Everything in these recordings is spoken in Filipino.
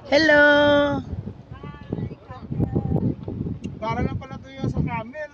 Hello! Para lang pala tuyo sa camel.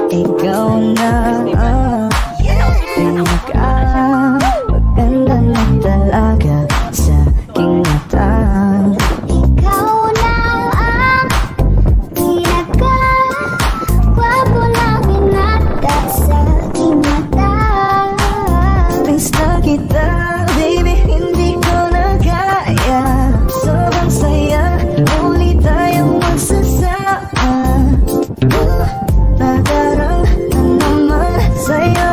Ikaw na maganda na talaga sa aking mata. Ikaw na ang pinaka-gwapo na binata sa aking mata. Miss na kita, baby, hindi ko na kaya. Sobrang saya, muli tayong magsasama. Nadarang na naman sa'yo.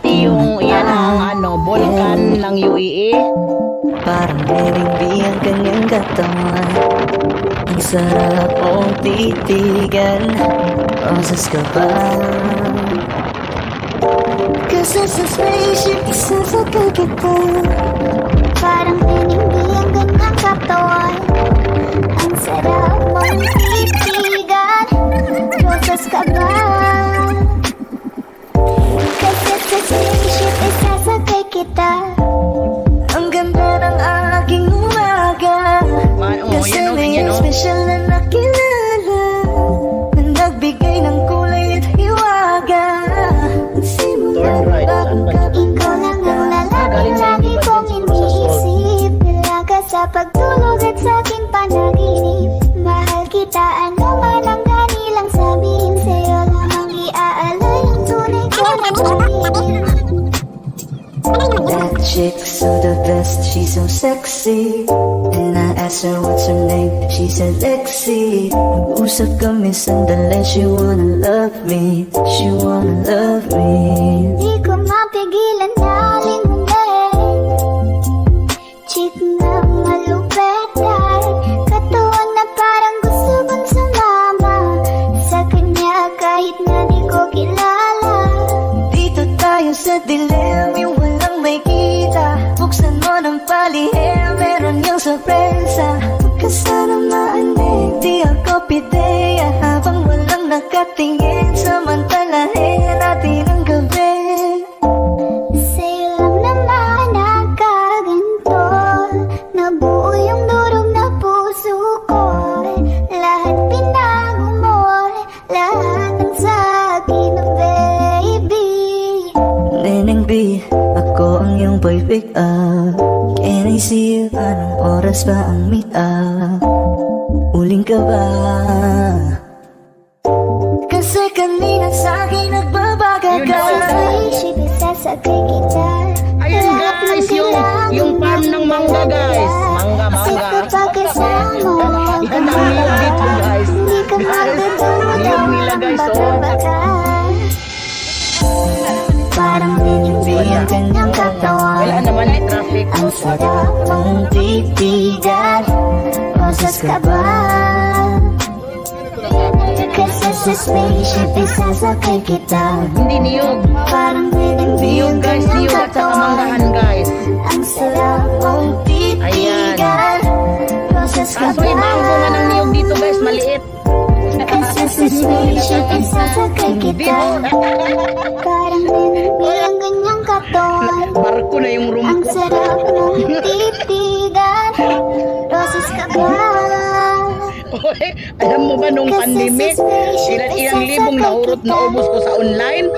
Yung yan ang bulkan ng UAE. Parang nilingbi ang kanyang katawan. Ang sarap mong titigan. Roses ka ba? Kasi sa spaceship, isasakay kita. Parang tinindi ang ganyang katawan. Ang sarap mong titigan. Roses ka ba? Kasi sa spaceship, isasakay kita. Ang ganda ng aking umaga. Kasi Yan may ganyan, special na nakilala na nagbigay ng kulay at hiwaga. Turn right, saan ba yun? Ikaw lang ang lalaki lagi kong iniisip. Dalaga sa pagtulog at sa aking panaginip. Mahal kita, ano man ang ganilang sabihin. Sa'yo lamang iaalay ang tunay ko na pag-ibig. That chick's so the best, she's so sexy. And I asked her what's her name, she said Lexi. Nag-usap kami sandali, she wanna love me, she wanna love me. Di ko mapigilan na lingunin. Chick na malupet ay katawan na parang gusto kong sumama sa kanya kahit na di ko kilala. Dito tayo sa dilim, yung walang may kita. Buksan mo ng palihim, meron yung sorpresa. Magkasanamaan di ako pideya. Habang walang nakatingin, samantalahin natin ang gabi. Sa'yo lang naman nakaganto. Nabuo yung durog na puso ko. Lahat pinago mo, lahat ang sa'kin, baby. Neneng B, ako ang iyong boy pick up. Can I see you? Anong oras ba ang meet up? Uling ka ba? Kasi kanina sa'kin nagbabaga Yun ka. na. Spaceship, isasakay kita. Ayun Lahat ng guys, yung farm ng mangga guys. Kasi kapag kasama mo ang Yan ang niyog dito guys. hindi ka magdududa Niyog nila guys, oh. Parang ninindi ang kanyang katawan. Wala naman ni traffic. Ang sarap mong titigan. Roses ka ba? Kasi sa spaceship, isasakay kita. Hindi niyog. Parang ninindi Niyog ang guys, kanyang niyog at saka katawan. manggahan guys. Ang sarap mong titigan. Roses ka Kaso iba ang bunga ng niyog dito guys, maliit. Kasi sa spaceship, isasakay kita. Parang ninindi ang ganyang katawan. Barko na yung room Ang ko. sarap mong titigan. Roses ka ba? Oy, alam mo ba nung pandemic, ilang libong nahurot na ubos ko sa online?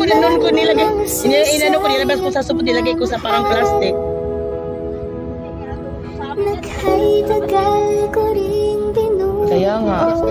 ko noon ko nilagay. Inano ko nilabas ko sa supot, nilagay ko sa parang plastic. Naghaydagal ko ring binubuo Kaya nga.